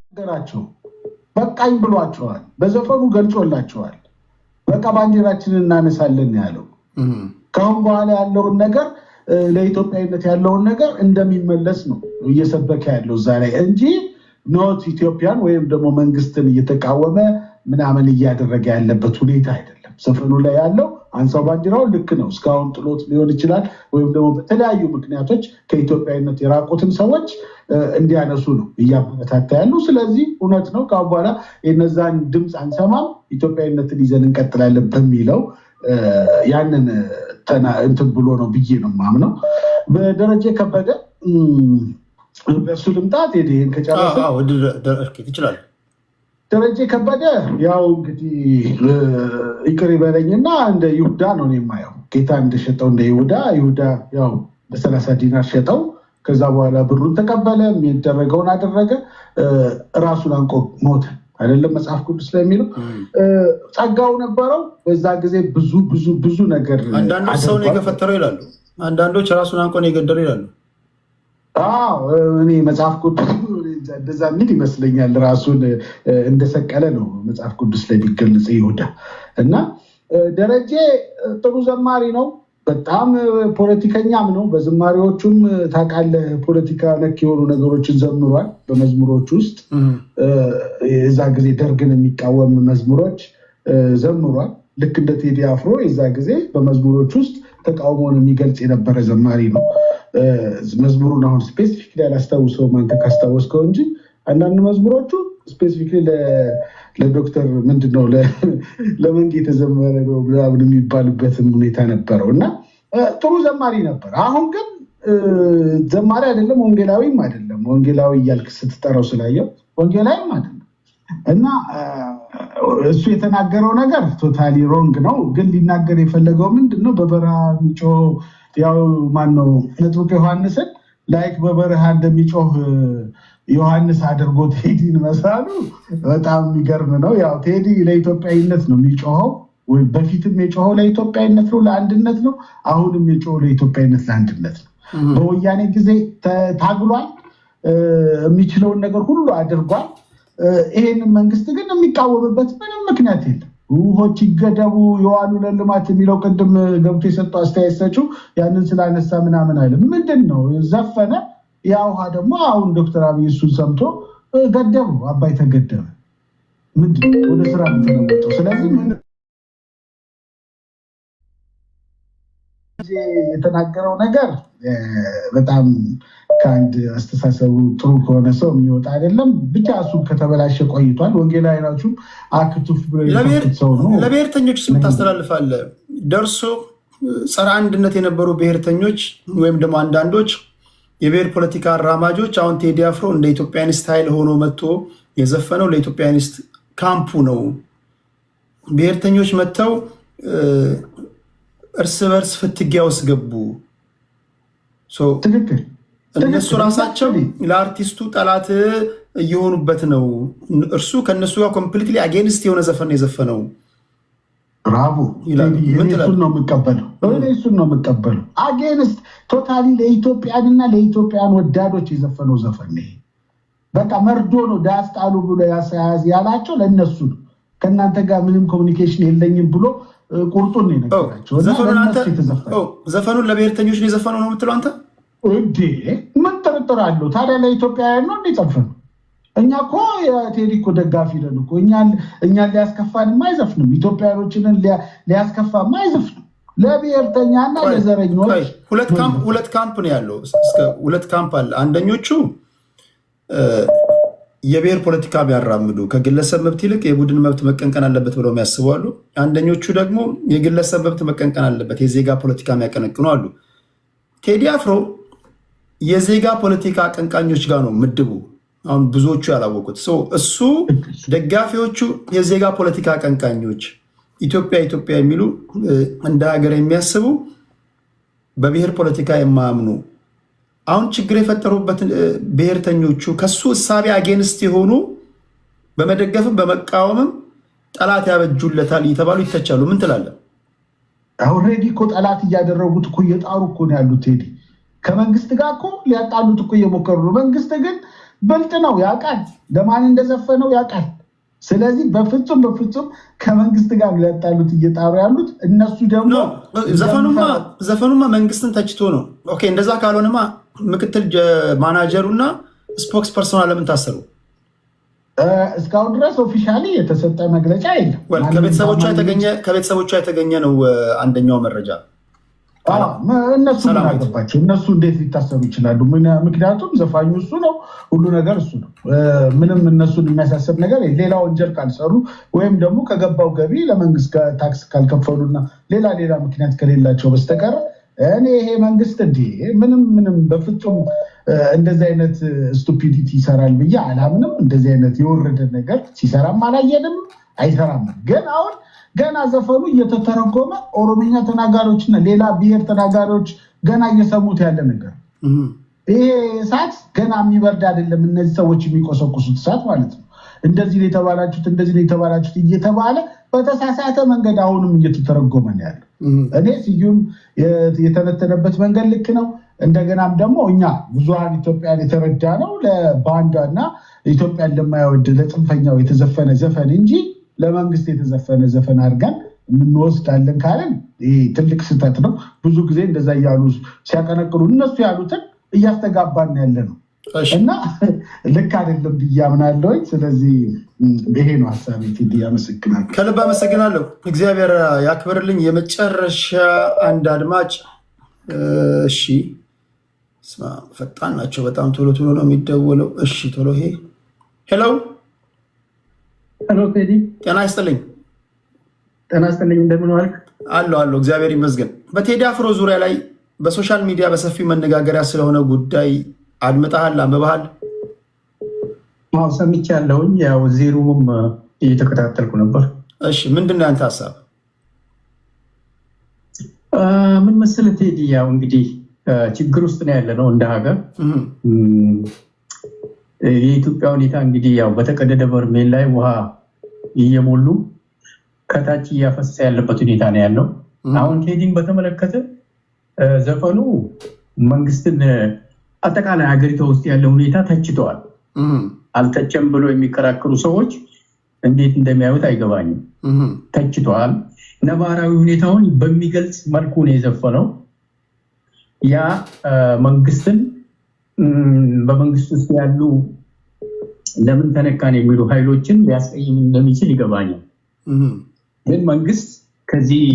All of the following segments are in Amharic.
ሀገራቸው በቃኝ ብሏቸዋል። በዘፈኑ ገልጾላቸዋል። በቃ ባንዲራችንን እናነሳለን ያለው ከአሁን በኋላ ያለውን ነገር ለኢትዮጵያዊነት ያለውን ነገር እንደሚመለስ ነው እየሰበከ ያለው እዛ ላይ እንጂ ኖት ኢትዮጵያን ወይም ደግሞ መንግስትን እየተቃወመ ምናምን እያደረገ ያለበት ሁኔታ አይደለም። ዘፈኑ ላይ ያለው አንሳው ባንዲራው ልክ ነው። እስካሁን ጥሎት ሊሆን ይችላል ወይም ደግሞ በተለያዩ ምክንያቶች ከኢትዮጵያዊነት የራቁትን ሰዎች እንዲያነሱ ነው እያበረታታ ያሉ። ስለዚህ እውነት ነው ከአሁን በኋላ የነዛን ድምፅ አንሰማም፣ ኢትዮጵያዊነትን ይዘን እንቀጥላለን በሚለው ያንን እንትን ብሎ ነው ብዬ ነው ማምነው። በደረጀ ከበደ በሱ ልምጣት ይሄን ከጨረሰ ይችላል። ደረጀ ከበደ ያው እንግዲህ ይቅር ይበለኝና እንደ ይሁዳ ነው የማየው። ጌታ እንደሸጠው እንደ ይሁዳ ያው በ30 ዲናር ሸጠው። ከዛ በኋላ ብሩን ተቀበለ፣ የሚደረገውን አደረገ፣ ራሱን አንቆ ሞተ። አይደለም መጽሐፍ ቅዱስ ላይ የሚለው ጸጋው ነበረው። በዛ ጊዜ ብዙ ነገር አንዳንዶች ሰው ነው የገፈተረው ይላሉ፣ አንዳንዶች ራሱን አንቆ ነው የገደለው ይላሉ። እኔ መጽሐፍ ቅዱስ እንደዛ የሚል ይመስለኛል። ራሱን እንደሰቀለ ነው መጽሐፍ ቅዱስ ላይ ቢገለጽ ይሁዳ። እና ደረጀ ጥሩ ዘማሪ ነው፣ በጣም ፖለቲከኛም ነው። በዝማሪዎቹም ታውቃለህ ፖለቲካ ነክ የሆኑ ነገሮችን ዘምሯል። በመዝሙሮች ውስጥ የዛ ጊዜ ደርግን የሚቃወም መዝሙሮች ዘምሯል። ልክ እንደ ቴዲ አፍሮ የዛ ጊዜ በመዝሙሮች ውስጥ ተቃውሞውን የሚገልጽ የነበረ ዘማሪ ነው። መዝሙሩን አሁን ስፔሲፊክ ላይ አላስታውሰውም አንተ ካስታወስከው እንጂ አንዳንድ መዝሙሮቹ ስፔሲፊክ ለዶክተር ምንድነው ለመንጌ የተዘመረ ነው ምናምን የሚባልበትን ሁኔታ ነበረው እና ጥሩ ዘማሪ ነበር። አሁን ግን ዘማሪ አይደለም፣ ወንጌላዊም አይደለም። ወንጌላዊ እያልክ ስትጠራው ስላየው ወንጌላዊም አይደለም እና እሱ የተናገረው ነገር ቶታሊ ሮንግ ነው። ግን ሊናገር የፈለገው ምንድነው በበረሃ የሚጮህ ያው ማነው መጥምቁ ዮሐንስን ላይክ በበረሃ እንደሚጮህ ዮሐንስ አድርጎ ቴዲን መሳሉ በጣም የሚገርም ነው። ያው ቴዲ ለኢትዮጵያዊነት ነው የሚጮኸው፣ ወይ በፊትም የጮኸው ለኢትዮጵያዊነት ነው፣ ለአንድነት ነው። አሁንም የጮኸው ለኢትዮጵያዊነት ለአንድነት ነው። በወያኔ ጊዜ ታግሏል፣ የሚችለውን ነገር ሁሉ አድርጓል። ይሄንን መንግስት ግን የሚቃወምበት ምንም ምክንያት የለም። ውሆች ይገደቡ የዋሉ ለልማት የሚለው ቅድም ገብቶ የሰጡ አስተያየት ሰጪው ያንን ስላነሳ ምናምን አይልም። ምንድን ነው ዘፈነ። ያ ውሃ ደግሞ አሁን ዶክተር አብይ እሱን ሰምቶ ገደቡ፣ አባይ ተገደበ። ምንድን ወደ ስራ ተለወጠው። ስለዚህ የተናገረው ነገር በጣም ከአንድ አስተሳሰቡ ጥሩ ከሆነ ሰው የሚወጣ አይደለም። ብቻ እሱ ከተበላሸ ቆይቷል። ወንጌላዊ ናችሁ አክቱፍ ሰው ነው። ለብሔርተኞች ስም ታስተላልፋለህ። ደርሶ ጸረ አንድነት የነበሩ ብሔርተኞች ወይም ደግሞ አንዳንዶች የብሔር ፖለቲካ አራማጆች አሁን ቴዲ አፍሮ እንደ ኢትዮጵያኒስት ኃይል ሆኖ መጥቶ የዘፈነው ለኢትዮጵያኒስት ካምፑ ነው። ብሔርተኞች መጥተው እርስ በርስ ፍትጊያ ውስጥ ገቡ። እነሱ ራሳቸው ለአርቲስቱ ጠላት እየሆኑበት ነው። እርሱ ከእነሱ ጋር ኮምፕሊትሊ አጌንስት የሆነ ዘፈን ነው የዘፈነው። ብራቮ! እሱን ነው የምቀበለው። አጌንስት ቶታሊ ለኢትዮጵያንና ለኢትዮጵያን ወዳዶች የዘፈነው ዘፈን ነው። በቃ መርዶ ነው ዳስጣሉ ብሎ ያላቸው ለእነሱ ነው። ከእናንተ ጋር ምንም ኮሚኒኬሽን የለኝም ብሎ ቁርጡን ነው የነገራቸው። ዘፈኑን ለብሔርተኞች ነው የዘፈነው ነው የምትለው አንተ? እንዴ ምን ጥርጥር አለው ታዲያ? ለኢትዮጵያውያን ነው እንዴ ዘፈኑ? እኛ እኮ የቴዲ እኮ ደጋፊ ነን እኮ። እኛን ሊያስከፋንም አይዘፍንም፣ ኢትዮጵያኖችንን ሊያስከፋም አይዘፍንም። ለብሔርተኛና ለዘረኞች ሁለት ካምፕ ነው ያለው። ሁለት ካምፕ አለ። አንደኞቹ የብሔር ፖለቲካ ቢያራምዱ ከግለሰብ መብት ይልቅ የቡድን መብት መቀንቀን አለበት ብለው የሚያስቡ አሉ። አንደኞቹ ደግሞ የግለሰብ መብት መቀንቀን አለበት፣ የዜጋ ፖለቲካ የሚያቀነቅኑ አሉ። ቴዲ አፍሮ የዜጋ ፖለቲካ አቀንቃኞች ጋር ነው ምድቡ። አሁን ብዙዎቹ ያላወቁት እሱ ደጋፊዎቹ የዜጋ ፖለቲካ አቀንቃኞች ኢትዮጵያ የሚሉ እንደ ሀገር የሚያስቡ በብሔር ፖለቲካ የማያምኑ አሁን ችግር የፈጠሩበት ብሔርተኞቹ ከሱ እሳቤ አጌንስት የሆኑ በመደገፍም በመቃወምም ጠላት ያበጁለታል እየተባሉ ይተቻሉ። ምን ትላለህ? ኦልሬዲ እኮ ጠላት እያደረጉት እኮ እየጣሩ እኮ ነው ያሉት ቴዲ ከመንግስት ጋር እኮ ሊያጣሉት እኮ እየሞከሩ ነው። መንግስት ግን ብልጥ ነው፣ ያውቃል ለማን እንደዘፈነው ያውቃል። ስለዚህ በፍጹም ከመንግስት ጋር ሊያጣሉት እየጣሩ ያሉት እነሱ ደግሞ ዘፈኑማ መንግስትን ተችቶ ነው። ኦኬ እንደዛ ካልሆነማ ምክትል ማናጀሩና ስፖክስ ፐርሶናል ለምን ታሰሩ? እስካሁን ድረስ ኦፊሻሊ የተሰጠ መግለጫ የለም። ከቤተሰቦቿ የተገኘ ነው አንደኛው መረጃ። እነሱ ምን አገባቸው? እነሱ እንዴት ሊታሰሩ ይችላሉ? ምክንያቱም ዘፋኙ እሱ ነው፣ ሁሉ ነገር እሱ ነው። ምንም እነሱን የሚያሳስብ ነገር ሌላ ወንጀል ካልሰሩ ወይም ደግሞ ከገባው ገቢ ለመንግስት ታክስ ካልከፈሉና ሌላ ምክንያት ከሌላቸው በስተቀር እኔ ይሄ መንግስት ምንም በፍጹም እንደዚህ አይነት ስቱፒዲቲ ይሰራል ብዬ አላምንም። እንደዚህ አይነት የወረደ ነገር ሲሰራም አላየንም፣ አይሰራም። ግን አሁን ገና ዘፈኑ እየተተረጎመ ኦሮምኛ ተናጋሪዎችና ሌላ ብሔር ተናጋሪዎች ገና እየሰሙት ያለ ነገር ይሄ እሳት ገና የሚበርድ አይደለም። እነዚህ ሰዎች የሚቆሰቁሱት እሳት ማለት ነው። እንደዚህ ነው የተባላችሁት እየተባለ በተሳሳተ መንገድ አሁንም እየተተረጎመ ነው ያለው። እኔ ስዩም የተነተነበት መንገድ ልክ ነው። እንደገናም ደግሞ እኛ ብዙሃን ኢትዮጵያን የተረዳ ነው ለባንዳና ኢትዮጵያን ለማይወድ ለጽንፈኛው የተዘፈነ ዘፈን እንጂ ለመንግስት የተዘፈነ ዘፈን አድርገን የምንወስዳለን ካለን ይህ ትልቅ ስህተት ነው። ብዙ ጊዜ እንደዛ እያሉ ሲያቀነቅሉ እነሱ ያሉትን እያስተጋባን ያለ ነው እና ልክ አይደለም ብዬ አምናለሁ። ስለዚህ ይሄ ነው ሀሳቤ። አመሰግናለሁ፣ ከልብ አመሰግናለሁ። እግዚአብሔር ያክብርልኝ። የመጨረሻ አንድ አድማጭ እሺ፣ ፈጣን ናቸው በጣም ቶሎ ነው የሚደወለው። እሺ ቶሎ ሄሎ ቴዲ፣ ጤና ይስጥልኝ። ጤና ይስጥልኝ። እንደምን ዋልክ? አለሁ እግዚአብሔር ይመስገን። በቴዲ አፍሮ ዙሪያ ላይ በሶሻል ሚዲያ በሰፊው መነጋገሪያ ስለሆነ ጉዳይ አድምጠሃል? አንብበሃል? ሰምቻለሁኝ። ያው ዜሩም እየተከታተልኩ ነበር። እሺ ምንድን ነው ያንተ ሀሳብ? ምን መሰለህ ቴዲ፣ ያው እንግዲህ ችግር ውስጥ ነው ያለ ነው እንደ ሀገር። የኢትዮጵያ ሁኔታ እንግዲህ ያው በተቀደደ በርሜል ላይ ውሃ እየሞሉ ከታች እያፈሰሰ ያለበት ሁኔታ ነው ያለው። አሁን ቴዲን በተመለከተ ዘፈኑ መንግስትን አጠቃላይ ሀገሪቷ ውስጥ ያለው ሁኔታ ተችተዋል። አልተቸም ብሎ የሚከራከሩ ሰዎች እንዴት እንደሚያዩት አይገባኝም። ተችተዋል። ነባራዊ ሁኔታውን በሚገልጽ መልኩ ነው የዘፈነው። ያ መንግስትን በመንግስት ውስጥ ያሉ ለምን ተነካን የሚሉ ኃይሎችን ሊያስቀይም እንደሚችል ይገባኛል። ግን መንግስት ከዚህ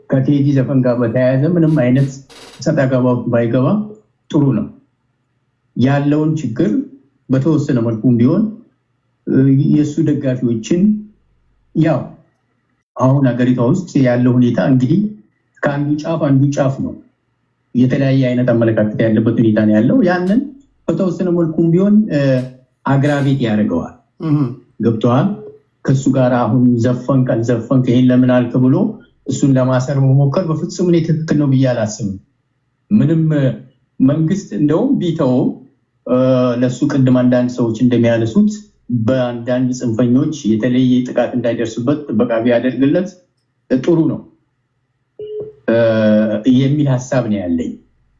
ከቴዲ ዘፈን ጋር በተያያዘ ምንም አይነት ሰጣ ገባ ባይገባ ጥሩ ነው። ያለውን ችግር በተወሰነ መልኩ ቢሆን የሱ ደጋፊዎችን ያው አሁን ሀገሪቷ ውስጥ ያለው ሁኔታ እንግዲህ ከአንዱ ጫፍ አንዱ ጫፍ ነው። የተለያየ አይነት አመለካከት ያለበት ሁኔታ ነው ያለው። ያንን በተወሰነ መልኩም ቢሆን አግራቤት ያደርገዋል። ገብተዋል። ከሱ ጋር አሁን ዘፈንክ አልዘፈንክ ይሄን ለምን አልክ ብሎ እሱን ለማሰር መሞከር በፍጹም እኔ ትክክል ነው ብዬ አላስብም። ምንም መንግስት እንደውም ቢተው ለሱ ቅድም አንዳንድ ሰዎች እንደሚያነሱት በአንዳንድ ጽንፈኞች የተለየ ጥቃት እንዳይደርስበት ጥበቃ ቢያደርግለት ጥሩ ነው የሚል ሀሳብ ነው ያለኝ።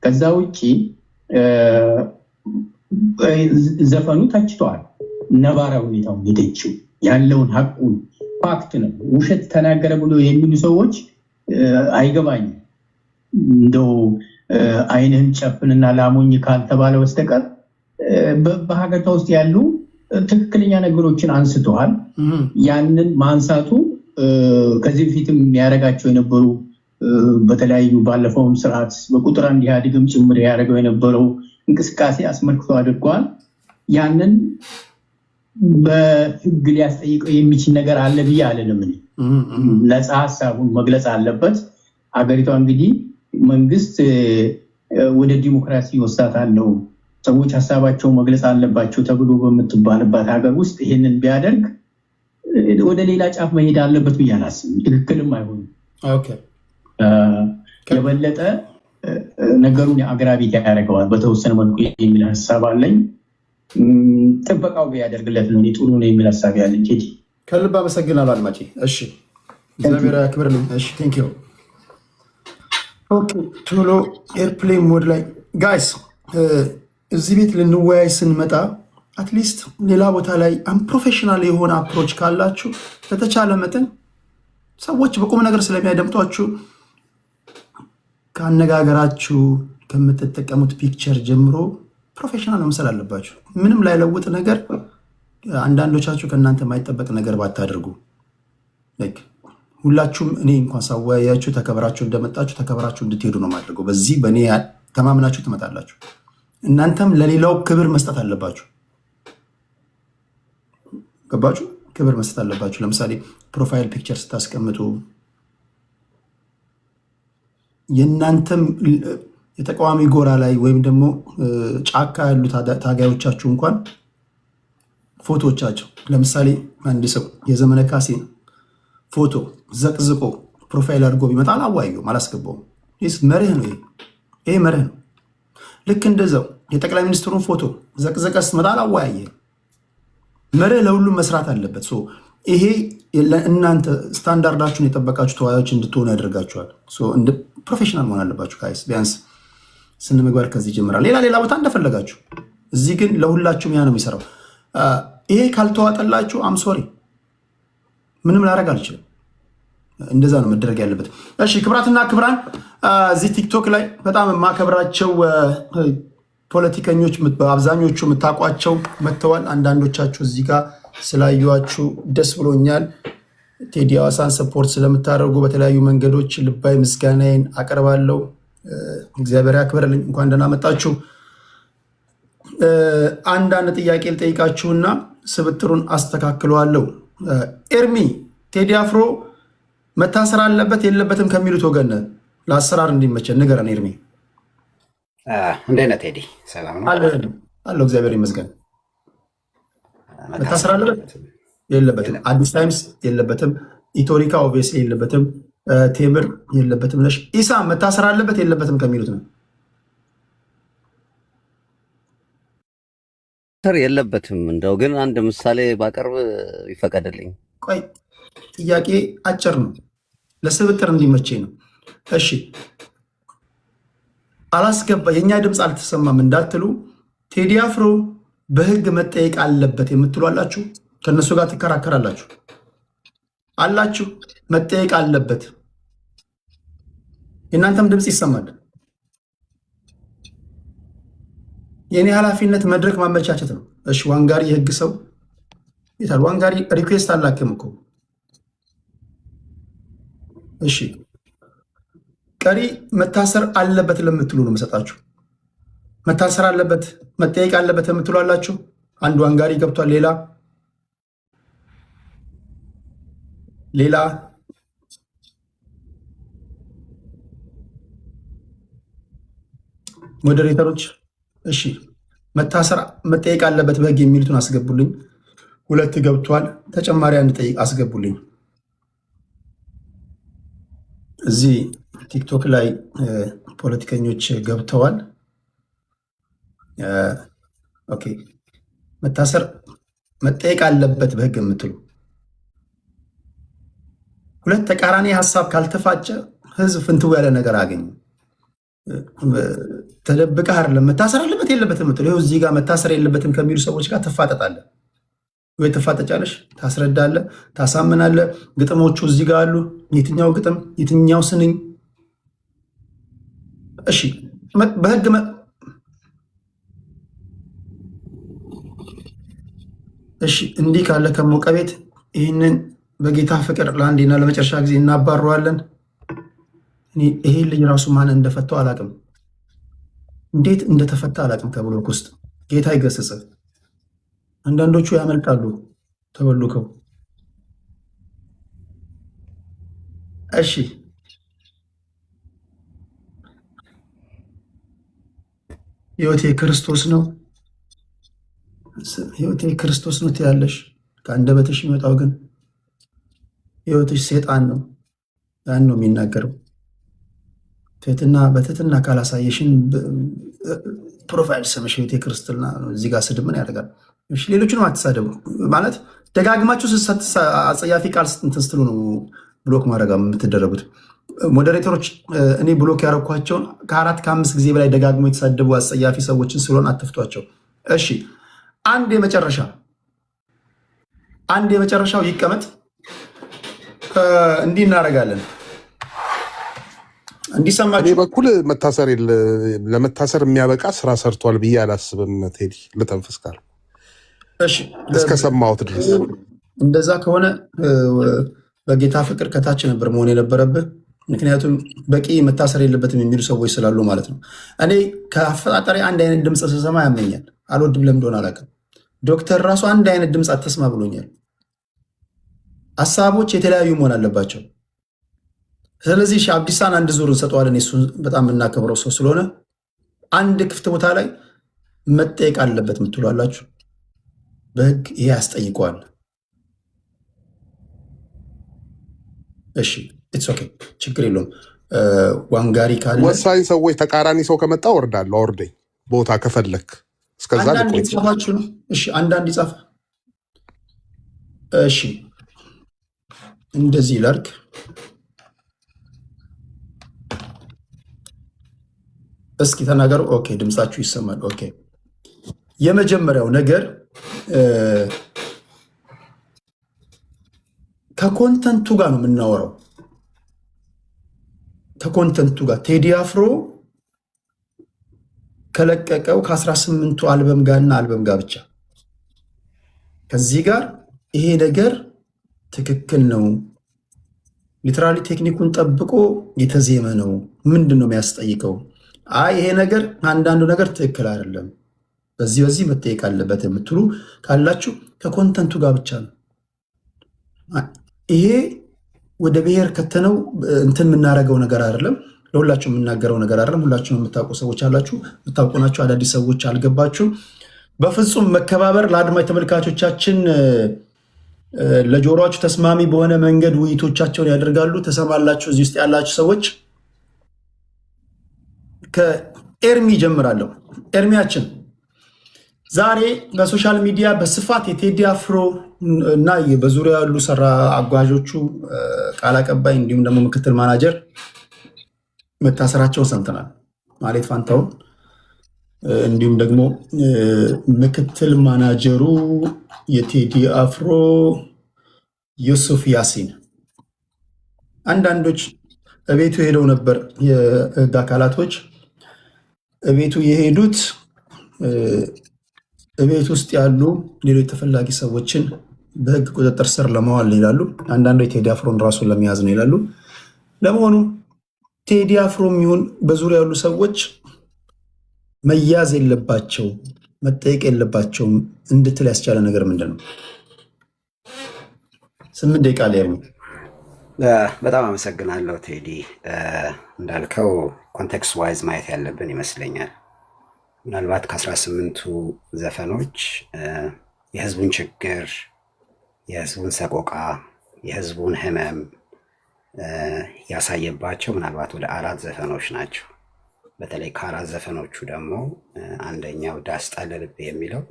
ከዛ ውጭ ዘፈኑ ተችቷል። ነባራዊ ሁኔታውን የተችው ያለውን ሀቁን ፋክት ነው። ውሸት ተናገረ ብሎ የሚሉ ሰዎች አይገባኝም። እንደው አይንህን ጨፍንና ላሞኝ ካልተባለ በስተቀር በሀገሪቷ ውስጥ ያሉ ትክክለኛ ነገሮችን አንስተዋል። ያንን ማንሳቱ ከዚህ በፊትም ያደረጋቸው የነበሩ በተለያዩ ባለፈውም ስርዓት በቁጥር አንድ ኢህአዴግም ጭምር ያደረገው የነበረው እንቅስቃሴ አስመልክቶ አድርገዋል። ያንን በህግ ሊያስጠይቀው የሚችል ነገር አለ ብዬ አልልም። ነፃ ሀሳቡን መግለጽ አለበት። አገሪቷ እንግዲህ መንግስት ወደ ዲሞክራሲ ወስዳታለሁ፣ ሰዎች ሀሳባቸው መግለጽ አለባቸው ተብሎ በምትባልባት ሀገር ውስጥ ይሄንን ቢያደርግ ወደ ሌላ ጫፍ መሄድ አለበት ብዬ አላስብም። ትክክልም አይሆንም። የበለጠ ነገሩን አግራቤት ያደርገዋል በተወሰነ መልኩ የሚል ሀሳብ አለኝ። ጥበቃው ቢያደርግለት ነው ጥሩ ነው የሚል ሀሳብ ያለኝ። ቴዲ ከልብ አመሰግናለሁ አድማጭ። እሺ እግዚአብሔር ያክብርልኝ። እሺ ቴንክ ዩ። ኦኬ ቶሎ ኤርፕሌን ሞድ ላይ ጋይስ እዚህ ቤት ልንወያይ ስንመጣ አትሊስት ሌላ ቦታ ላይ አንፕሮፌሽናል የሆነ አፕሮች ካላችሁ በተቻለ መጠን ሰዎች በቁም ነገር ስለሚያደምጧችሁ ከአነጋገራችሁ ከምትጠቀሙት ፒክቸር ጀምሮ ፕሮፌሽናል መምሰል አለባችሁ። ምንም ላይለውጥ ነገር አንዳንዶቻችሁ ከእናንተ የማይጠበቅ ነገር ባታደርጉ። ሁላችሁም እኔ እንኳን ሳወያያችሁ ተከብራችሁ እንደመጣችሁ ተከብራችሁ እንድትሄዱ ነው ማድረገው። በዚህ በእኔ ተማምናችሁ ትመጣላችሁ። እናንተም ለሌላው ክብር መስጠት አለባችሁ። ገባችሁ? ክብር መስጠት አለባችሁ። ለምሳሌ ፕሮፋይል ፒክቸር ስታስቀምጡ የእናንተም የተቃዋሚ ጎራ ላይ ወይም ደግሞ ጫካ ያሉ ታጋዮቻችሁ እንኳን ፎቶዎቻቸው ለምሳሌ አንድ ሰው የዘመነ ካሴ ፎቶ ዘቅዝቆ ፕሮፋይል አድርጎ ቢመጣ አላዋየውም፣ አላስገባውም። መርህ ነው። ይሄ መርህ ነው። ልክ እንደዛው የጠቅላይ ሚኒስትሩን ፎቶ ዘቅዘቀ ስትመጣ አላወያየም። መርህ ለሁሉም መስራት አለበት። ይሄ እናንተ ስታንዳርዳችሁን የጠበቃችሁ ተወያዮች እንድትሆኑ ያደርጋችኋል። ፕሮፌሽናል መሆን አለባችሁ ጋይስ። ቢያንስ ስነ ምግባር ከዚህ ይጀምራል። ሌላ ቦታ እንደፈለጋችሁ፣ እዚህ ግን ለሁላችሁም ያ ነው የሚሰራው። ይሄ ካልተዋጠላችሁ አምሶሪ ምንም ላደርግ አልችልም። እንደዛ ነው መደረግ ያለበት። እሺ ክብራትና ክብራን፣ እዚህ ቲክቶክ ላይ በጣም የማከብራቸው ፖለቲከኞች አብዛኞቹ የምታውቋቸው መጥተዋል። አንዳንዶቻችሁ እዚህ ጋር ስላዩዋችሁ ደስ ብሎኛል። ቴዲ ሐዋሳን ሰፖርት ስለምታደርጉ በተለያዩ መንገዶች ልባዊ ምስጋናዬን አቀርባለሁ። እግዚአብሔር ያክብርልኝ። እንኳን ደህና መጣችሁ። አንዳንድ ጥያቄ ልጠይቃችሁና ስብጥሩን አስተካክለዋለሁ። ኤርሚ ቴዲ አፍሮ መታሰር አለበት የለበትም ከሚሉት ወገን ለአሰራር እንዲመቸን ንገረን ኤርሚ። እንዴት ነህ ቴዲ? ሰላም ነው አለው። እግዚአብሔር ይመስገን። መታሰር አለበት የለበትም? አዲስ ታይምስ የለበትም፣ ኢቶሪካ ኦብቪየስሊ የለበትም፣ ቴምር የለበትም። ነሽ ኢሳ መታሰር አለበት የለበትም ከሚሉት ነው። የለበትም። እንደው ግን አንድ ምሳሌ ባቀርብ ይፈቀድልኝ? ቆይ ጥያቄ አጭር ነው፣ ለስብጥር እንዲመቸኝ ነው። እሺ አላስገባ የእኛ ድምፅ አልተሰማም እንዳትሉ፣ ቴዲ አፍሮ በህግ መጠየቅ አለበት የምትሉ አላችሁ። ከእነሱ ጋር ትከራከራላችሁ አላችሁ። መጠየቅ አለበት፣ የእናንተም ድምፅ ይሰማል። የእኔ ኃላፊነት መድረክ ማመቻቸት ነው። እሺ ዋንጋሪ የህግ ሰው ይታል። ዋንጋሪ ሪኩዌስት አላክም እኮ። እሺ ቀሪ መታሰር አለበት ለምትሉ ነው መሰጣችሁ። መታሰር አለበት መጠየቅ አለበት የምትሉ አላችሁ። አንድ ዋንጋሪ ገብቷል። ሌላ ሞዴሬተሮች እሺ መታሰር መጠየቅ አለበት በህግ የሚሉትን አስገቡልኝ። 2 ገብቷል። ተጨማሪ አንድ ጠይቅ አስገቡልኝ። እዚህ ቲክቶክ ላይ ፖለቲከኞች ገብተዋል። ኦኬ መታሰር መጠየቅ አለበት በህግ የምትሉ 2 ተቃራኒ ሀሳብ ካልተፋጨ ህዝብ ፍንትው ያለ ነገር አገኘ። ተደብቀህ አይደለም መታሰር አለበት የለበትም የምትሉ። ይኸው እዚህ ጋር መታሰር የለበትም ከሚሉ ሰዎች ጋር ትፋጠጣለህ ወይ ትፋጠጫለሽ፣ ታስረዳለህ፣ ታሳምናለህ። ግጥሞቹ እዚህ ጋር አሉ። የትኛው ግጥም የትኛው ስንኝ? እሺ በህግ እሺ እንዲህ ካለ ከሞቀ ቤት ይህንን በጌታ ፍቅር ለአንዴና ለመጨረሻ ጊዜ እናባረዋለን። ይሄ ልጅ ራሱ ማን እንደፈታው አላቅም፣ እንዴት እንደተፈታ አላቅም። ከብሎክ ውስጥ ጌታ ይገስጽ። አንዳንዶቹ ያመልጣሉ ተበሉከው። እሺ ህይወቴ ክርስቶስ ነው፣ ህይወቴ ክርስቶስ ነው ትያለሽ። ከአንደበትሽ የሚወጣው ግን ህይወትሽ ሴጣን ነው። ያን ነው የሚናገረው። በትህትና ካላሳየሽን ፕሮፋይል ስምሽ ህይወቴ ክርስትና ነው። እዚህ ጋር ስድብ ምን ያደርጋል? ሌሎቹንም አትሳደቡ ማለት ደጋግማችሁ አጸያፊ ቃል እንትን ስትሉ ነው ብሎክ ማድረግ የምትደረጉት። ሞዴሬተሮች እኔ ብሎክ ያደረኳቸውን ከ4 ከ5 ጊዜ በላይ ደጋግሞ የተሳደቡ አጸያፊ ሰዎችን ስለሆነ አትፍቷቸው። እሺ አንድ የመጨረሻው ይቀመጥ። እንዲህ እናደርጋለን። እንዲሰማችሁ በኩል ለመታሰር የሚያበቃ ስራ ሰርቷል ብዬ አላስብም። ቴዲ ልተንፍስ ካል እስከሰማሁት ድረስ እንደዛ ከሆነ በጌታ ፍቅር ከታች ነበር መሆን የነበረብህ። ምክንያቱም በቂ መታሰር የለበትም የሚሉ ሰዎች ስላሉ ማለት ነው። እኔ ከአፈጣጠሪ አንድ አይነት ድምፅ ስሰማ ያመኛል። አልወድም፣ ለምን እንደሆነ አላውቅም። ዶክተር ራሱ አንድ አይነት ድምፅ አትስማ ብሎኛል። ሀሳቦች የተለያዩ መሆን አለባቸው። ስለዚህ አብዲሳን አንድ ዙር እንሰጠዋለን። እሱን በጣም የምናከብረው ሰው ስለሆነ አንድ ክፍት ቦታ ላይ መጠየቅ አለበት የምትሏላችሁ፣ በህግ ይሄ ያስጠይቀዋል። እሺ ኢትስ ኦኬ፣ ችግር የለውም። ዋንጋሪ ካለ ወሳኝ ሰዎች ተቃራኒ ሰው ከመጣ ወርዳለሁ፣ አውርደኝ ቦታ ከፈለክ። እስከዛ አንዳንድ ይጻፋችሁ ነው። እሺ አንዳንድ ይጻፍ። እሺ እንደዚህ ላርክ። እስኪ ተናገሩ። ኦኬ ድምጻችሁ ይሰማል። ኦኬ የመጀመሪያው ነገር ከኮንተንቱ ጋር ነው የምናወራው። ከኮንተንቱ ጋር ቴዲ አፍሮ ከለቀቀው ከ18ቱ አልበም ጋርና አልበም ጋር ብቻ ከዚህ ጋር ይሄ ነገር ትክክል ነው፣ ሊትራሊ ቴክኒኩን ጠብቆ የተዜመ ነው። ምንድን ነው የሚያስጠይቀው? አይ ይሄ ነገር አንዳንዱ ነገር ትክክል አይደለም፣ በዚህ መጠየቅ አለበት የምትሉ ካላችሁ ከኮንተንቱ ጋር ብቻ ነው። ይሄ ወደ ብሔር ከተነው እንትን የምናደርገው ነገር አይደለም። ለሁላችሁ የምናገረው ነገር አይደለም። ሁላችሁም የምታውቁ ሰዎች አላችሁ፣ የምታውቁ ናቸው። አዳዲስ ሰዎች አልገባችሁም። በፍጹም መከባበር ለአድማጭ ተመልካቾቻችን ለጆሮአችሁ ተስማሚ በሆነ መንገድ ውይይቶቻቸውን ያደርጋሉ። ተሰማላችሁ። እዚህ ውስጥ ያላችሁ ሰዎች ከኤርሚ ጀምራለሁ። ኤርሚያችን ዛሬ በሶሻል ሚዲያ በስፋት የቴዲ አፍሮ እና በዙሪያ ያሉ ሰራ አጓዦቹ ቃል አቀባይ እንዲሁም ደግሞ ምክትል ማናጀር መታሰራቸውን ሰምተናል። ማለት ፋንታውን እንዲሁም ደግሞ ምክትል ማናጀሩ የቴዲ አፍሮ ዩሱፍ ያሲን፣ አንዳንዶች እቤቱ ሄደው ነበር። የህግ አካላቶች እቤቱ የሄዱት እቤት ውስጥ ያሉ ሌሎች ተፈላጊ ሰዎችን በህግ ቁጥጥር ስር ለማዋል ይላሉ። አንዳንዶች ቴዲ አፍሮን ራሱን ለመያዝ ነው ይላሉ። ለመሆኑ ቴዲ አፍሮ የሚሆን በዙሪያ ያሉ ሰዎች መያዝ የለባቸው መጠየቅ የለባቸውም እንድትል ያስቻለ ነገር ምንድን ነው? 8 ደቂቃ ላይ ያሉ። በጣም አመሰግናለሁ ቴዲ። እንዳልከው ኮንቴክስት ዋይዝ ማየት ያለብን ይመስለኛል። ምናልባት ከ18ቱ ዘፈኖች የህዝቡን ችግር፣ የህዝቡን ሰቆቃ፣ የህዝቡን ህመም ያሳየባቸው ምናልባት ወደ 4 ዘፈኖች ናቸው። በተለይ ከ4 ዘፈኖቹ ደግሞ አንደኛው ዳስ ጣለ ልቤ የሚለው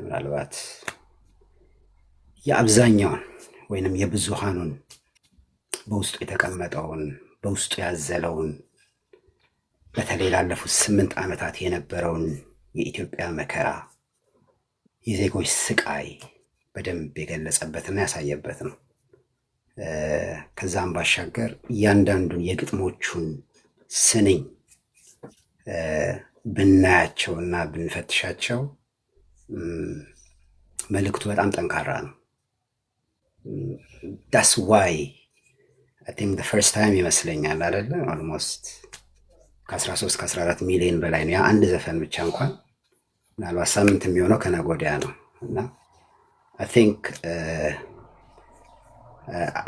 ምናልባት የአብዛኛውን ወይንም የብዙሃኑን በውስጡ የተቀመጠውን በውስጡ ያዘለውን በተለይ ላለፉት 8 ዓመታት የነበረውን የኢትዮጵያ መከራ፣ የዜጎች ስቃይ በደንብ የገለጸበትና ያሳየበት ነው። ከዛም ባሻገር እያንዳንዱን የግጥሞቹን ስንኝ ብናያቸው እና ብንፈትሻቸው መልእክቱ በጣም ጠንካራ ነው። ዳስ ዋይ አይ ቲንክ ፈርስት ታይም ይመስለኛል አይደለ? ኦልሞስት ከ13 ከ14 ሚሊዮን በላይ ነው። ያ አንድ ዘፈን ብቻ እንኳን ምናልባት ሳምንት የሚሆነው ከነገ ወዲያ ነው እና አይ ቲንክ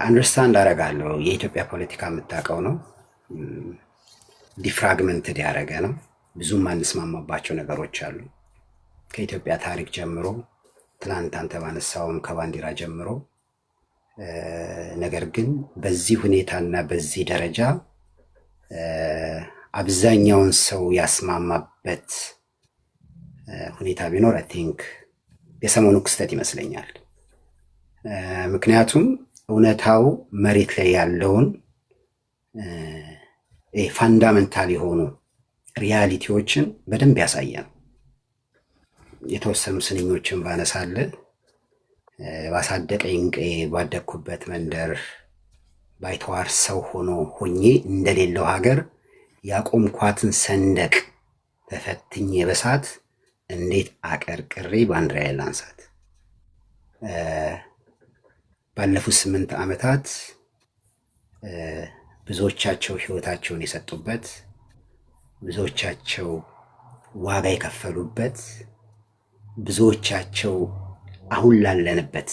አንደርስታንድ አደርጋለሁ። የኢትዮጵያ ፖለቲካ የምታውቀው ነው። ዲፍራግመንትድ ያደረገ ነው። ብዙም ማንስማማባቸው ነገሮች አሉ። ከኢትዮጵያ ታሪክ ጀምሮ ትናንት አንተ ባነሳውም ከባንዲራ ጀምሮ ነገር ግን በዚህ ሁኔታና በዚህ ደረጃ አብዛኛውን ሰው ያስማማበት ሁኔታ ቢኖር አይ ቲንክ የሰሞኑ ክስተት ይመስለኛል። ምክንያቱም እውነታው መሬት ላይ ያለውን ፋንዳመንታል የሆኑ ሪያሊቲዎችን በደንብ ያሳየ ነው። የተወሰኑ ስንኞችን ባነሳለ ባሳደቀኝ ቀዬ ባደግኩበት መንደር ባይተዋር ሰው ሆኜ እንደሌለው ሀገር ያቆምኳትን ሰንደቅ ተፈትኜ በሳት እንዴት አቀርቅሬ ባንዲራዬን ላንሳት። ባለፉት 8 ዓመታት ብዙዎቻቸው ህይወታቸውን የሰጡበት፣ ብዙዎቻቸው ዋጋ የከፈሉበት፣ ብዙዎቻቸው አሁን ላለንበት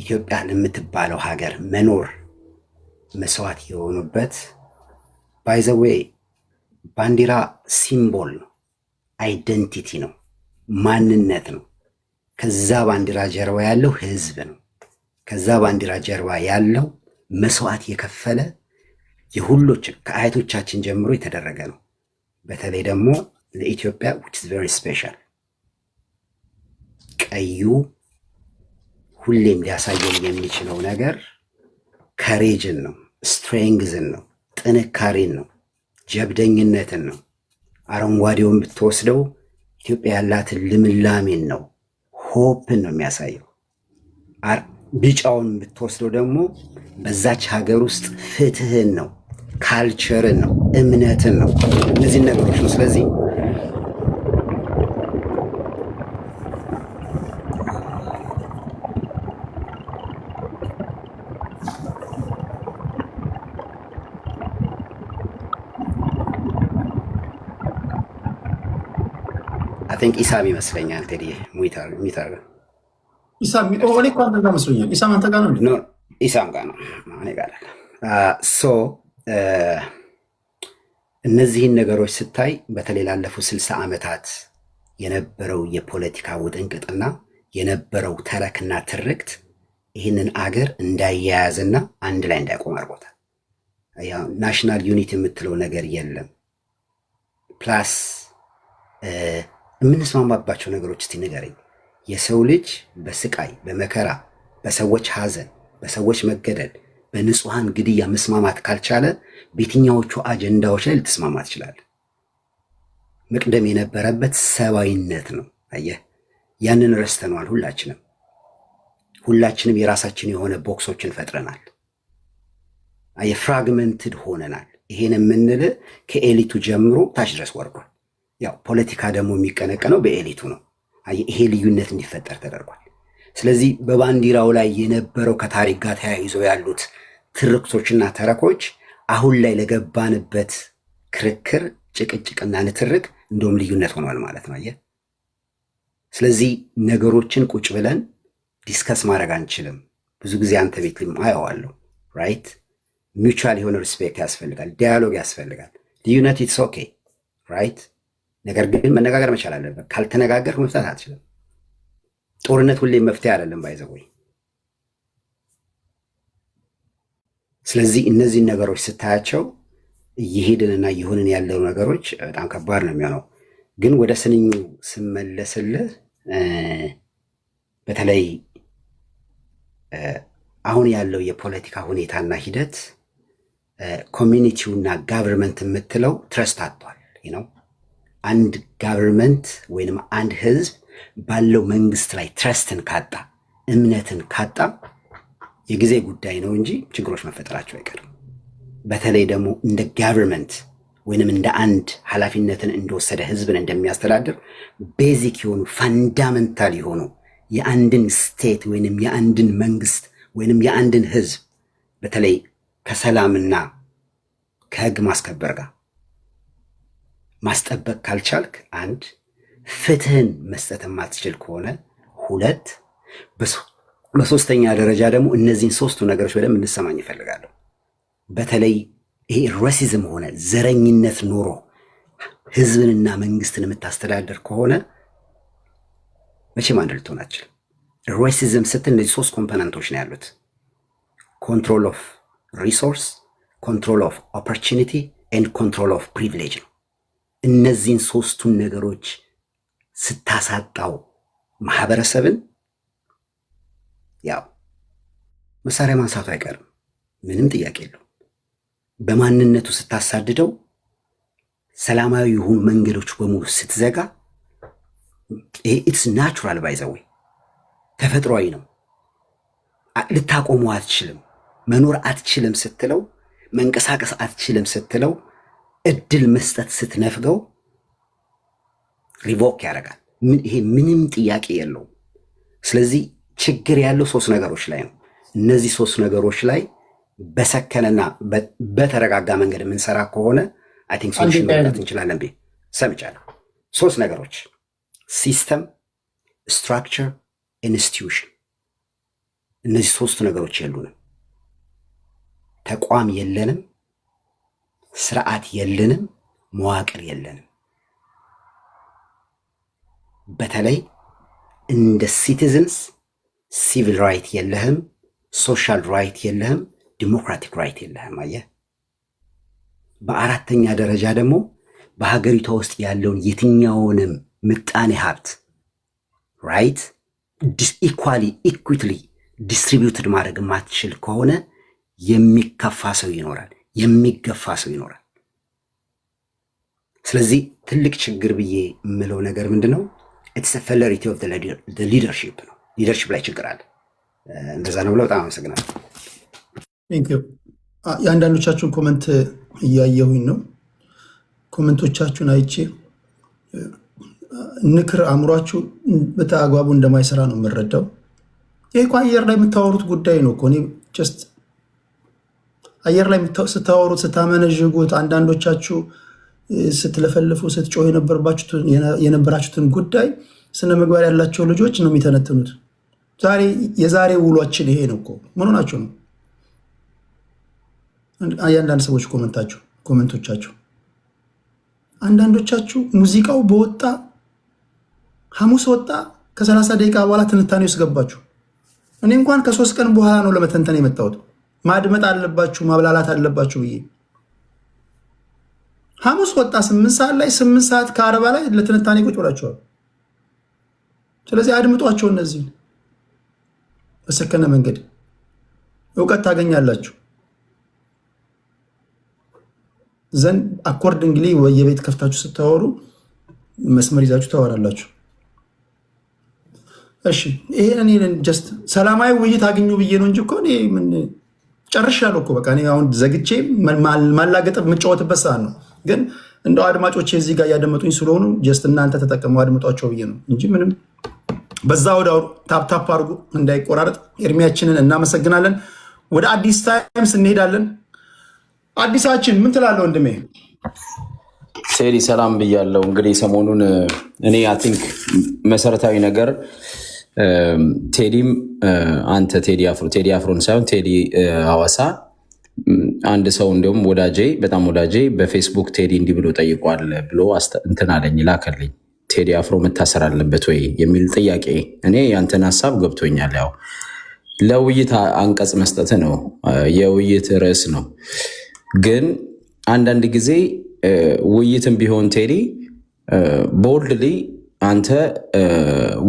ኢትዮጵያ ለምትባለው ሀገር መኖር መስዋዕት የሆኑበት። ባይ ዘ ዌይ ባንዲራ ሲምቦል ነው፣ አይደንቲቲ ነው፣ ማንነት ነው። ከዛ ባንዲራ ጀርባ ያለው ህዝብ ነው። ከዛ ባንዲራ ጀርባ ያለው መስዋዕት የከፈለ የሁሎች ከአያቶቻችን ጀምሮ የተደረገ ነው። በተለይ ደግሞ ለኢትዮጵያ which is very special ቀዩ ሁሌም ሊያሳየን የሚችለው ነገር ከሬጅን ነው፣ ስትሬንግዝን ነው፣ ጥንካሬን ነው፣ ጀብደኝነትን ነው። አረንጓዴውን ብትወስደው ኢትዮጵያ ያላትን ልምላሜን ነው፣ ሆፕን ነው የሚያሳየው። ቢጫውን ብትወስደው ደግሞ በዛች ሀገር ውስጥ ፍትህን ነው፣ ካልቸርን ነው፣ እምነትን ነው፣ እነዚህን ነገሮች ነው። ስለዚህ አይ ቲንክ ኢሳም ይመስለኛል ቴዲ ሚታር ኢሳም እኔ እኮ አንተ ጋር መስሎኛል። ኢሳም አንተ ጋር ነው? ኢሳም ጋር ነው እኔ ጋር ሶ እነዚህን ነገሮች ስታይ በተለይ ላለፉት 60 ዓመታት የነበረው የፖለቲካ ውጥንቅጥና የነበረው ተረክና ትርክት ይህንን አገር እንዳያያዝና አንድ ላይ እንዳይቆም አድርጎታል። ናሽናል ዩኒቲ የምትለው ነገር የለም። ፕላስ የምንስማማባቸው ነገሮች እስቲ ንገረኝ። የሰው ልጅ በስቃይ በመከራ በሰዎች ሐዘን በሰዎች መገደል በንጹሐን ግድያ መስማማት ካልቻለ በየትኛዎቹ አጀንዳዎች ላይ ልትስማማ ትችላለህ? መቅደም የነበረበት ሰብአዊነት ነው። አየህ፣ ያንን ረስተነዋል። ሁላችንም የራሳችን የሆነ ቦክሶችን ፈጥረናል። አየህ፣ ፍራግመንትድ ሆነናል። ይሄን የምንል ከኤሊቱ ጀምሮ ታች ድረስ ወርዷል። ያው ፖለቲካ ደግሞ የሚቀነቀነው በኤሊቱ ነው። ይሄ ልዩነት እንዲፈጠር ተደርጓል። ስለዚህ በባንዲራው ላይ የነበረው ከታሪክ ጋር ተያይዞ ያሉት ትርክቶችና ተረኮች አሁን ላይ ለገባንበት ክርክር፣ ጭቅጭቅና ንትርክ እንደውም ልዩነት ሆኗል ማለት ነው። አየህ፣ ስለዚህ ነገሮችን ቁጭ ብለን ዲስከስ ማድረግ አንችልም። ብዙ ጊዜ አንተ ቤት አየዋለሁ። ራይት፣ ሚውቹዋል የሆነ ሪስፔክት ያስፈልጋል፣ ዲያሎግ ያስፈልጋል። ልዩነት ኢትስ ኦኬ ራይት። ነገር ግን መነጋገር መቻል አለበት። ካልተነጋገር መፍታት አትችልም። ጦርነት ሁሌም መፍትሄ አይደለም ባይዘወይ። ስለዚህ እነዚህን ነገሮች ስታያቸው እየሄድንና እየሆንን ያለው ነገሮች በጣም ከባድ ነው የሚሆነው። ግን ወደ ስንኙ ስመለስልህ በተለይ አሁን ያለው የፖለቲካ ሁኔታና ሂደት ኮሚኒቲውና ጋቨርንመንት የምትለው ትረስት አጥቷል ነው። አንድ ጋቨርንመንት ወይንም አንድ ህዝብ ባለው መንግስት ላይ ትረስትን ካጣ፣ እምነትን ካጣ የጊዜ ጉዳይ ነው እንጂ ችግሮች መፈጠራቸው አይቀርም። በተለይ ደግሞ እንደ ጋቨርንመንት ወይንም እንደ አንድ ኃላፊነትን እንደወሰደ ህዝብን እንደሚያስተዳድር ቤዚክ የሆኑ ፋንዳመንታል የሆኑ የአንድን ስቴት ወይንም የአንድን መንግስት ወይንም የአንድን ህዝብ በተለይ ከሰላምና ከህግ ማስከበር ጋር ማስጠበቅ ካልቻልክ፣ አንድ ፍትህን መስጠት የማትችል ከሆነ፣ ሁለት በሶስተኛ ደረጃ ደግሞ እነዚህን ሶስቱ ነገሮች በደንብ እንሰማኝ ይፈልጋለሁ። በተለይ ይሄ ራሲዝም ሆነ ዘረኝነት ኖሮ ህዝብንና መንግስትን የምታስተዳደር ከሆነ መቼም አንድ ልትሆን አትችልም። ራሲዝም ስትል እነዚህ 3 ኮምፖነንቶች ነው ያሉት። ኮንትሮል ኦፍ ሪሶርስ፣ ኮንትሮል ኦፍ ኦፖርቹኒቲ ኤንድ ኮንትሮል ኦፍ ፕሪቪሌጅ ነው። እነዚህን 3ቱን ነገሮች ስታሳጣው ማህበረሰብን ያው መሳሪያ ማንሳቱ አይቀርም፣ ምንም ጥያቄ የለው። በማንነቱ ስታሳድደው ሰላማዊ የሆኑ መንገዶች በሙሉ ስትዘጋ ኢትስ ናቹራል ባይ ዘ ዌይ ተፈጥሯዊ ነው። ልታቆመው አትችልም። መኖር አትችልም ስትለው፣ መንቀሳቀስ አትችልም ስትለው፣ እድል መስጠት ስትነፍገው ሪቮክ ያደርጋል። ይሄ ምንም ጥያቄ የለውም። ስለዚህ ችግር ያለው 3 ነገሮች ላይ ነው። እነዚህ 3 ነገሮች ላይ በሰከነና በተረጋጋ መንገድ የምንሰራ ከሆነ አይ ቲንክ ሶሉሽን ማምጣት እንችላለን። ሰምቻለሁ። 3 ነገሮች ሲስተም፣ ስትራክቸር፣ ኢንስቲትዩሽን። እነዚህ 3 ነገሮች የሉንም። ተቋም የለንም፣ ስርዓት የለንም፣ መዋቅር የለንም። በተለይ እንደ ሲቲዝንስ ሲቪል ራይት የለህም፣ ሶሻል ራይት የለህም፣ ዲሞክራቲክ ራይት የለህም። አየህ። በአራተኛ ደረጃ ደግሞ በሀገሪቷ ውስጥ ያለውን የትኛውንም ምጣኔ ሀብት ራይት ኢኩዊትሊ ዲስትሪቢዩትድ ማድረግ የማትችል ከሆነ የሚከፋ ሰው ይኖራል፣ የሚገፋ ሰው ይኖራል። ስለዚህ ትልቅ ችግር ብዬ የምለው ነገር ምንድን ነው? ኢትስ አ ፌለሪቲ ኦፍ ሊደርሺፕ ነው። ሊደርሺፕ ላይ ችግር አለ። እንደዛ ነው ብለው በጣም አመሰግናለሁ። የአንዳንዶቻችሁን ኮመንት እያየሁኝ ነው። ኮመንቶቻችሁን አይቼ ንክር አእምሯችሁ በተአግባቡ እንደማይሰራ ነው የምረዳው። ይህ እኮ አየር ላይ የምታወሩት ጉዳይ ነው እኮ። እኔ ጀስት አየር ላይ ስታወሩት ስታመነዥጉት፣ አንዳንዶቻችሁ ስትለፈልፉ ስትጮህ የነበራችሁትን ጉዳይ ስነ ምግባር ያላቸው ልጆች ነው የሚተነትኑት። የዛሬ ውሏችን ይሄ ነው እኮ። ምን ሆናችሁ ነው? የአንዳንድ ሰዎች ኮመንቶቻችሁ አንዳንዶቻችሁ ሙዚቃው በወጣ ሐሙስ ወጣ ከ30 ደቂቃ በኋላ ትንታኔ ውስጥ ገባችሁ። እኔ እንኳን ከ3 ቀን በኋላ ነው ለመተንተን የመጣሁት። ማድመጥ አለባችሁ፣ ማብላላት አለባችሁ ብዬ ሐሙስ ወጣ 8 ሰዓት ላይ 8 ሰዓት ከ40 ላይ ለትንታኔ ቁጭ ብላችኋል። ስለዚህ አድምጧቸው። እነዚህ በሰከነ መንገድ እውቀት ታገኛላችሁ። ዘንድ አኮርዲንግሊ የቤት ከፍታችሁ ስታወሩ መስመር ይዛችሁ ታወራላችሁ። እሺ ይሄን ጀስት ሰላማዊ ውይይት አግኙ ብዬ ነው እንጂ እኮ እኔ ምን ጨርሻለሁ እኮ። በቃ እኔ አሁን ዘግቼ ማላገጥ የምጫወትበት ሰዓት ነው። ግን እንደው አድማጮች እዚህ ጋር እያደመጡኝ ስለሆኑ ጀስት እናንተ ተጠቀሙ አድምጧቸው ብዬ ነው እንጂ ምንም። በዛ ወደ ታፕታፕ አድርጉ እንዳይቆራረጥ። ኤርሚያችንን እናመሰግናለን። ወደ አዲስ ታይምስ እንሄዳለን። አዲሳችን ምን ትላለህ ወንድሜ? ቴዲ ሰላም ብያለሁ። እንግዲህ ሰሞኑን እኔ አይ ቲንክ መሰረታዊ ነገር ቴዲም አንተ ቴዲ አፍሮን ሳይሆን ቴዲ ሐዋሳ አንድ ሰው እንዲሁም በጣም ወዳጄ በፌስቡክ ቴዲ እንዲህ ብሎ ጠይቋል ብሎ እንትን አለኝ ላከልኝ። ቴዲ አፍሮ መታሰር አለበት ወይ የሚል ጥያቄ። እኔ ያንተን ሀሳብ ገብቶኛል። ያው ለውይይት አንቀጽ መስጠት ነው፣ የውይይት ርዕስ ነው። ግን አንዳንድ ጊዜ ውይይትም ቢሆን ቴዲ ቦልድሊ አንተ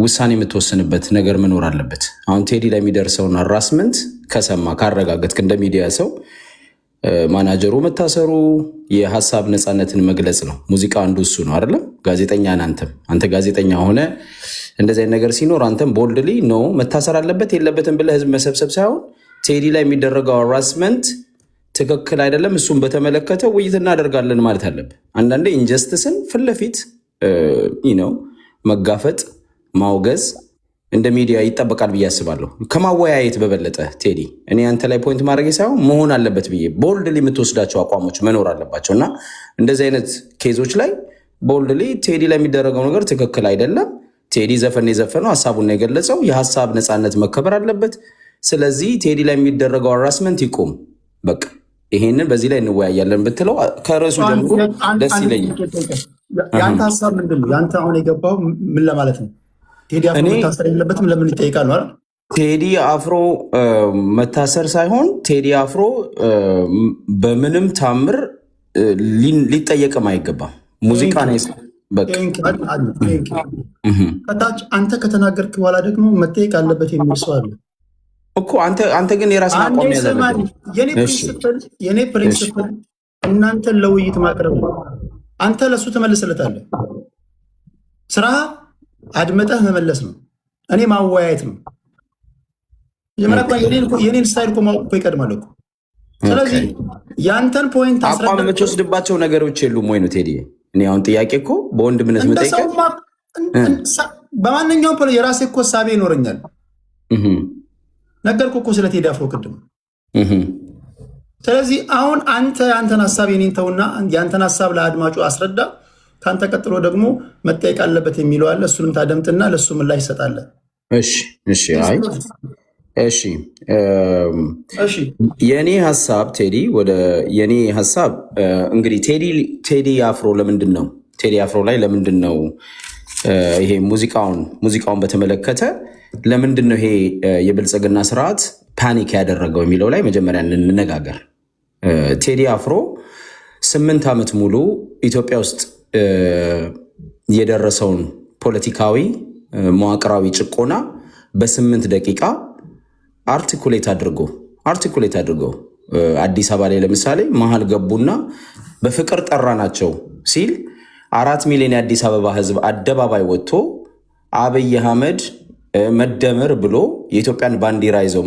ውሳኔ የምትወስንበት ነገር መኖር አለበት። አሁን ቴዲ ላይ የሚደርሰውን አራስመንት ከሰማ ካረጋገጥክ እንደ ሚዲያ ሰው ማናጀሩ መታሰሩ የሀሳብ ነፃነትን መግለጽ ነው። ሙዚቃ አንዱ እሱ ነው አይደለም? ጋዜጠኛ አንተ ጋዜጠኛ ሆነ እንደዚህ አይነት ነገር ሲኖር አንተም ቦልድሊ ኖ መታሰር አለበት የለበትም ብለህ ህዝብ መሰብሰብ ሳይሆን ቴዲ ላይ የሚደረገው አራስመንት ትክክል አይደለም፣ እሱም በተመለከተ ውይይት እናደርጋለን ማለት አለብህ። አንዳንዴ ኢንጀስቲስን ፊት ለፊት ነው መጋፈጥ ማውገዝ እንደ ሚዲያ ይጠበቃል ብዬ አስባለሁ። ከማወያየት በበለጠ ቴዲ እኔ አንተ ላይ ፖይንት ማድረግ ሳይሆን መሆን አለበት ብዬ ቦልድሊ የምትወስዳቸው አቋሞች መኖር አለባቸው እና እንደዚህ አይነት ኬዞች ላይ ቦልድሊ ቴዲ ላይ የሚደረገው ነገር ትክክል አይደለም። ቴዲ ዘፈን የዘፈነው ሀሳቡን የገለጸው የሀሳብ ነፃነት መከበር አለበት። ስለዚህ ቴዲ ላይ የሚደረገው አራስመንት ይቆም። በቃ ይሄንን በዚህ ላይ እንወያያለን ብትለው ከርዕሱ ጀምሮ ደስ ይለኛል። የአንተ ሀሳብ ምንድን ነው? የአንተ አሁን የገባው ምን ለማለት ነው? ቴዲ አፍሮ መታሰር የለበትም ለምን ይጠይቃሉ? ቴዲ አፍሮ መታሰር ሳይሆን ቴዲ አፍሮ በምንም ታምር ሊጠየቅም አይገባም። ሙዚቃ ነው። ከታች አንተ ከተናገርክ በኋላ ደግሞ መጠየቅ አለበት የሚል ሰው አለ። እኮ አንተ ግን የራስን አቋም ያዘለህ። የኔ ፕሪንሲፕል እናንተን ለውይይት ማቅረብ ነው። አንተ ለሱ ትመልስለታለህ። ስራ አድመጠህ መመለስ ነው። እኔ ማወያየት ነው። የኔን ስታይል እኮ ማወቅ እኮ ይቀድማል እኮ። ስለዚህ የአንተን ፖይንት አቋም የምትወስድባቸው ነገሮች የሉም ወይ ነው ቴዲ? እኔ አሁን ጥያቄ እኮ በወንድምነት የምጠይቀው በማንኛውም የራሴ እኮ ሳቤ ይኖረኛል። ነገርኩ እኮ ስለ ቴዲ አፍሮ ቅድም። ስለዚህ አሁን አንተን ሀሳብ የኔን ተውና የአንተን ሀሳብ ለአድማጩ አስረዳ። ከአንተ ቀጥሎ ደግሞ መጠየቅ አለበት የሚለው አለ። እሱንም ታደምጥና ለእሱ ምላሽ ይሰጣለን። እሺ የኔ ሀሳብ ቴዲ የኔ ሀሳብ እንግዲህ ቴዲ አፍሮ ለምንድን ነው ቴዲ አፍሮ ላይ ለምንድን ነው ይሄ ሙዚቃውን በተመለከተ ለምንድን ነው ይሄ የብልጽግና ስርዓት ፓኒክ ያደረገው የሚለው ላይ መጀመሪያ እንነጋገር። ቴዲ አፍሮ 8 ዓመት ሙሉ ኢትዮጵያ ውስጥ የደረሰውን ፖለቲካዊ መዋቅራዊ ጭቆና በ8 ደቂቃ አርቲኩሌት አድርጎ አዲስ አበባ ላይ ለምሳሌ መሀል ገቡና በፍቅር ጠራናቸው ሲል 4 ሚሊዮን የአዲስ አበባ ህዝብ አደባባይ ወጥቶ አብይ አህመድ መደመር ብሎ የኢትዮጵያን ባንዲራ ይዘው